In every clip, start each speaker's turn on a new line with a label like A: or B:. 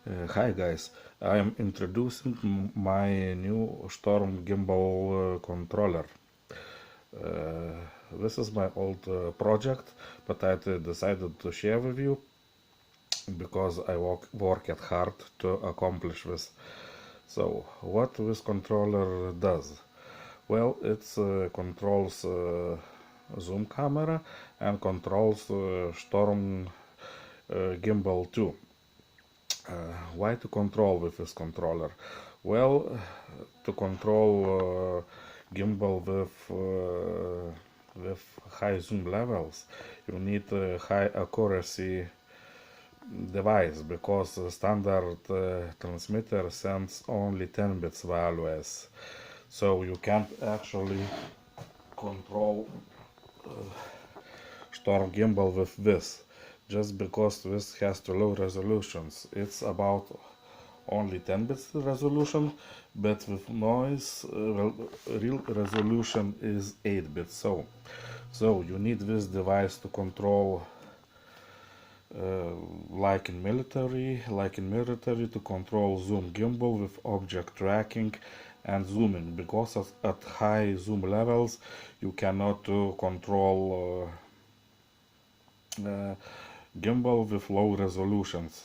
A: Hi guys, I am introducing my new Storm gimbal controller. Uh, this is my old project, but I decided to share with you because I worked hard to accomplish this. So, what this controller does? Well, it controls zoom camera and controls Storm gimbal too. Why to control with this controller? Well, to control gimbal with high zoom levels, you need a high accuracy device because the standard transmitter sends only 10 bits values, so you can't actually control Storm gimbal with this, just because this has too low resolutions. It's about only 10 bits resolution, but with noise real resolution is 8 bits. So you need this device to control like in military to control zoom gimbal with object tracking and zooming, because at high zoom levels you cannot control gimbal with low resolutions.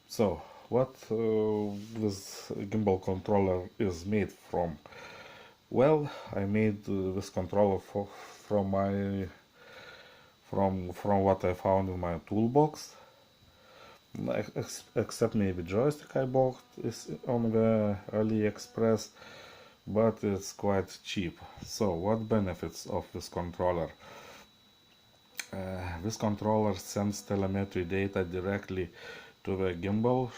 A: So, what this gimbal controller is made from? Well, I made this controller from my from what I found in my toolbox. Except maybe joystick I bought is on the AliExpress, but it's quite cheap. So, what benefits of this controller? This controller sends telemetry data directly to the gimbal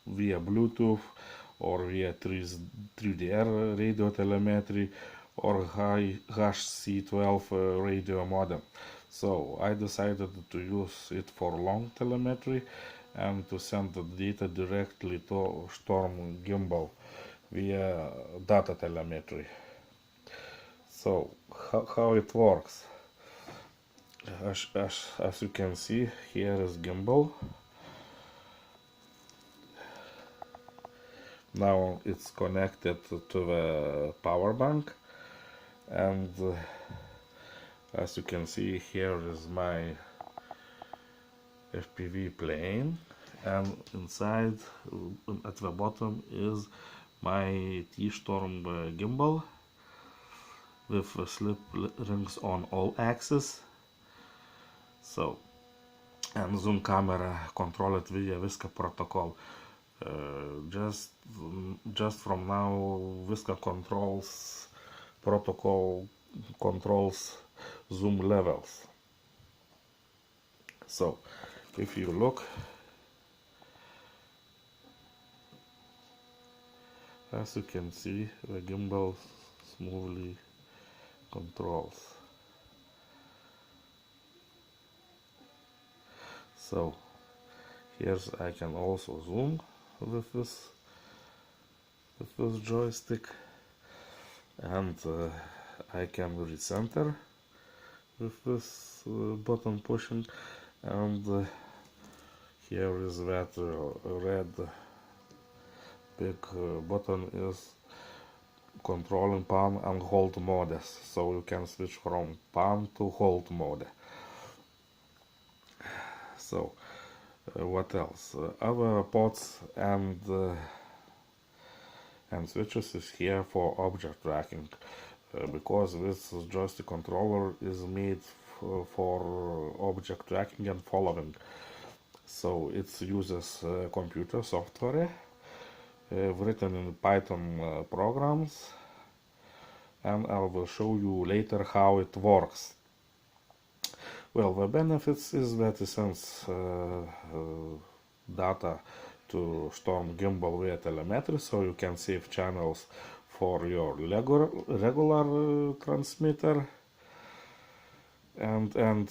A: via Bluetooth or via 3DR radio telemetry or HC12 radio modem. So I decided to use it for long telemetry and to send the data directly to Storm gimbal via data telemetry. So how it works? As you can see, here is gimbal. Now it's connected to the power bank, and as you can see, here is my FPV plane, and inside at the bottom is my T-Storm gimbal with slip rings on all axes. So, and zoom camera controlled via Visca protocol. Just from now, Visca protocol controls zoom levels. So, if you look, as you can see, the gimbal smoothly controls. So, here's I can also zoom with this joystick, and I can recenter with this button pushing, and here is that red big button is controlling pan and hold modes, so you can switch from pan to hold mode. So what else? Other ports and switches is here for object tracking, because this joystick controller is made for object tracking and following. So it uses computer software written in Python programs, and I will show you later how it works. Well, the benefits is that it sends data to Storm gimbal via telemetry, so you can save channels for your regular transmitter, and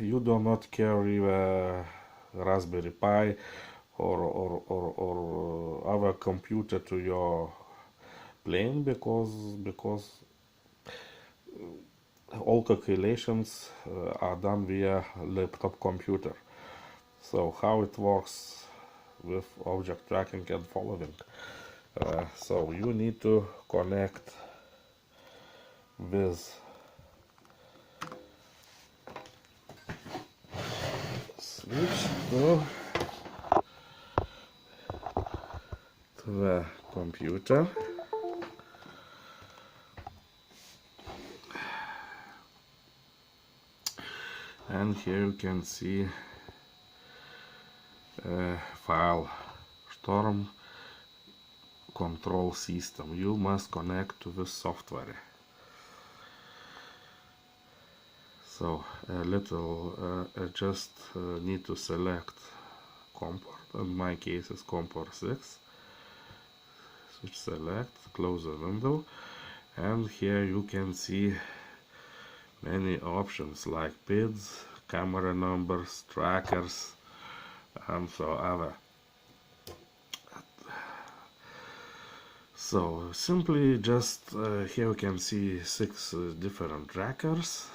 A: you do not carry a Raspberry Pi or other computer to your plane, because all calculations are done via laptop computer. So how it works with object tracking and following. So you need to connect with switch to the computer. And here you can see a file Storm control system. You must connect to the software. So a little I just need to select comport. In my case is comport 6. Switch select, close the window, and here you can see many options like PIDs, camera numbers, trackers, and so other. So simply just here you can see 6 different trackers.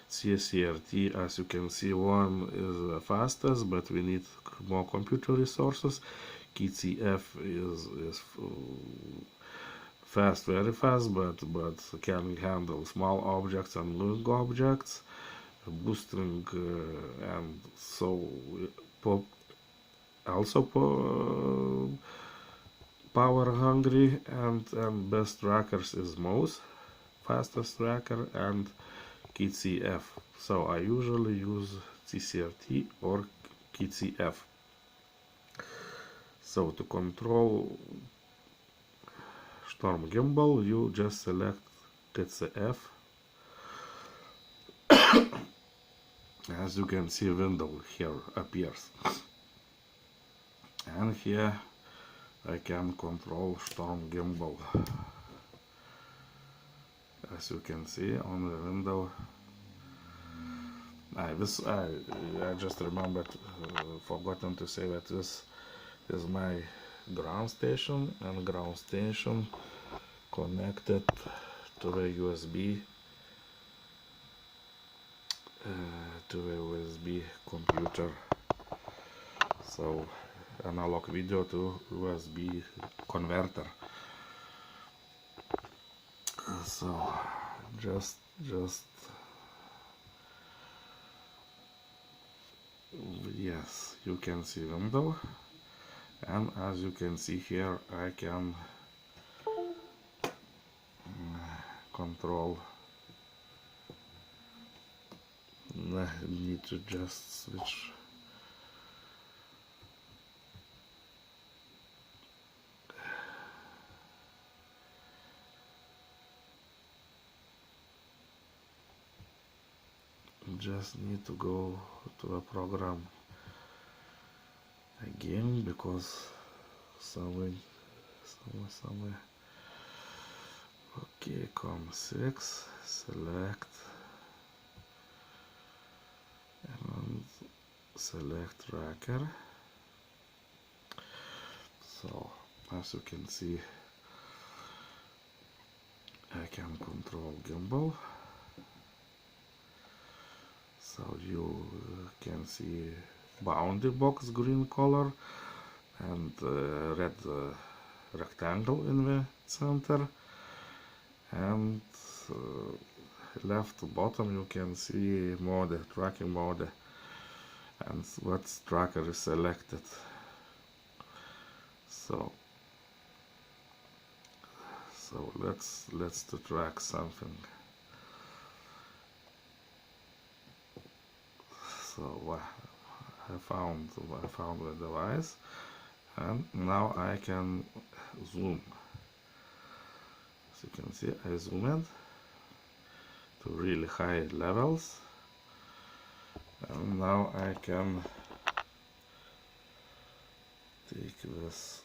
A: CSCRT, as you can see, one is the fastest, but we need more computer resources. KCF is fast, very fast, but can handle small objects and long objects, boosting and so also power hungry, and best trackers is most fastest tracker and KCF. So I usually use CCRT or KCF. So to control Storm gimbal, you just select KCF. As you can see, window here appears, and here I can control Storm gimbal. As you can see on the window, I just remembered, forgotten to say that this is my ground station, and ground station connected to the USB computer. So analog video to USB converter. So just yes, you can see window, and as you can see here, I can control. I need to just switch. Just need to go to a program again because somewhere. Okay, COM6, select and select tracker. So as you can see, I can control gimbal. So you can see boundary box green color and red rectangle in the center, and left to bottom you can see mode, tracking mode, and what tracker is selected. So let's to track something. So I found the device, and now I can zoom. As you can see, I zoomed to really high levels, and now I can take this.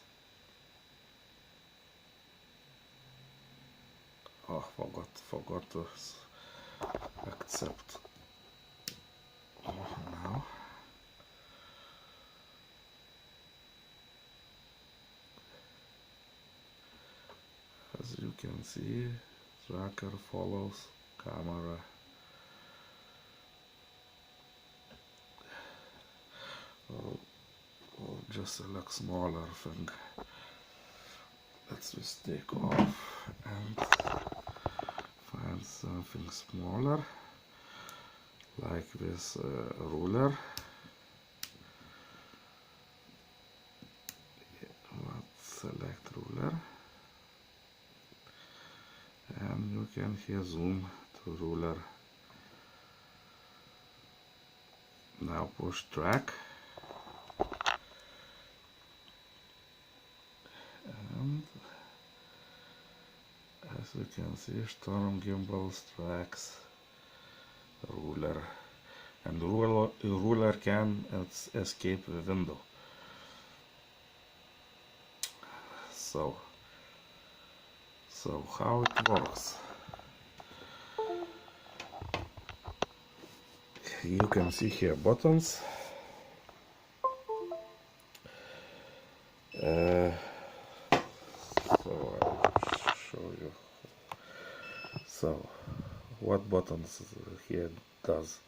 A: Oh, forgot to accept. Now as you can see, tracker follows camera. just select smaller thing. Let's just take off and find something smaller, like this ruler. Let's select ruler, and you can here zoom to ruler. Now push track, and as you can see, Storm gimbal tracks ruler, and ruler can escape the window. So how it works? You can see here buttons. So I'll show you. So what buttons here does?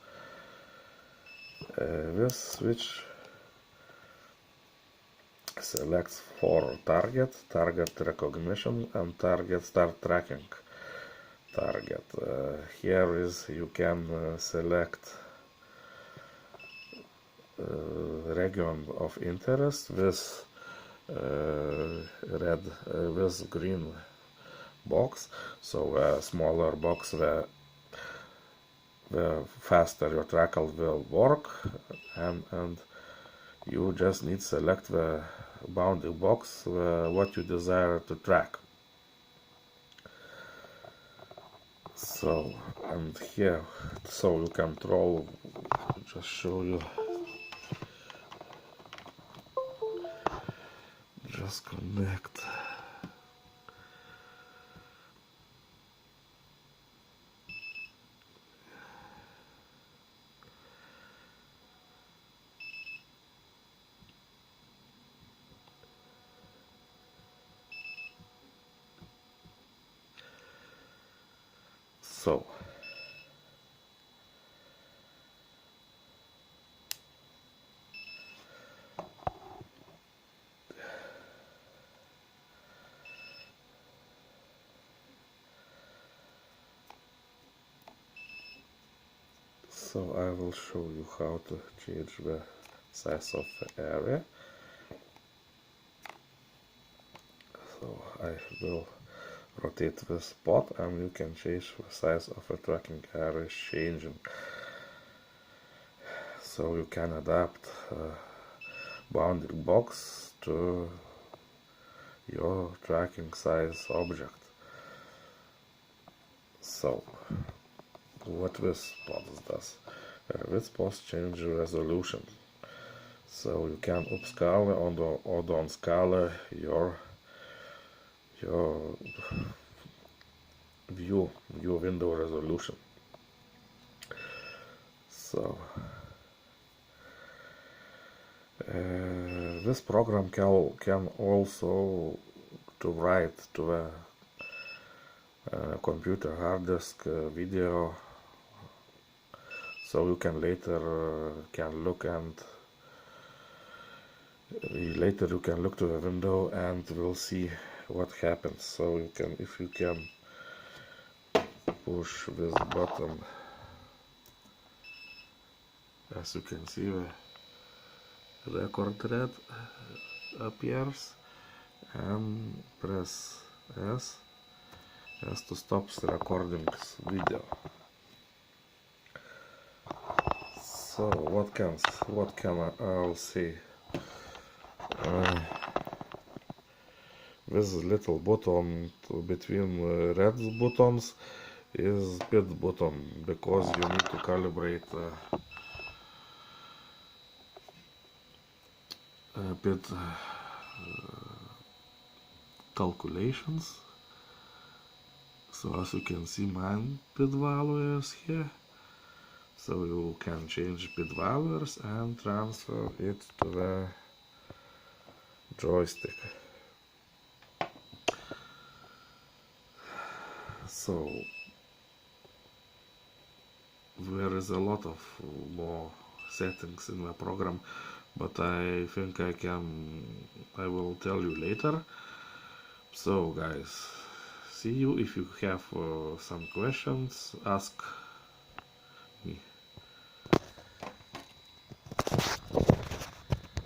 A: This switch selects for target recognition, and target start tracking target. Here is you can select region of interest with red with green box. So a smaller box, the faster your tracker will work, and you just need to select the bounding box what you desire to track. So, and here, so you control, just show you, just connect. So I will show you how to change the size of the area. So I will rotate the spot, and you can change the size of the tracking area changing. So you can adapt bounding box to your tracking size object. So what this post does? This post changes resolution. So you can upscale or downscale your view window resolution. So this program can also to write to a computer hard disk video, so you can later can look to the window and will see what happens. So you can, if you can push this button, as you can see the record red appears, and press S to stop the recording video. So what can I say? This little button between red buttons is pit button, because you need to calibrate pit calculations. So as you can see, mine pit value is here. So you can change pit values and transfer it to the joystick. So there is a lot of more settings in the program, but I think I will tell you later. So guys, see you. If you have some questions, ask